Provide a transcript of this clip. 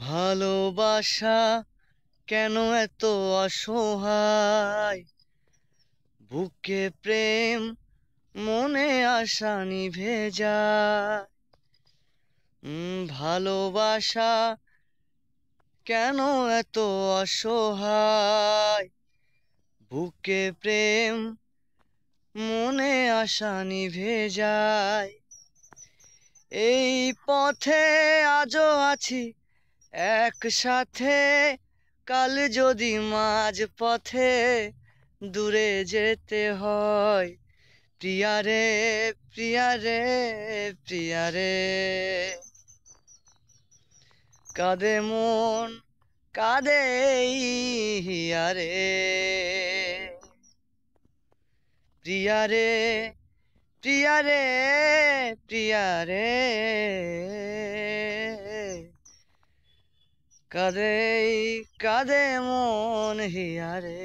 ভালোবাসা কেন এত অসহায়, বুকে প্রেম মনে আশা নিভে যায়। ভালোবাসা কেন এত অসহায়, বুকে প্রেম মনে আশা নিভে যায়। এই পথে আজও আছি একসাথে, কাল যদি মাঝ পথে দূরে যেতে হয়। প্রিয়ারে প্রিয়ারে প্রিয়ারে, কাঁদে মন কাঁদে এই হিয়ারে। প্রিয়ারে প্রিয়ারে প্রিয়ারে, কাঁদে কাঁদে মন হিয়ারে।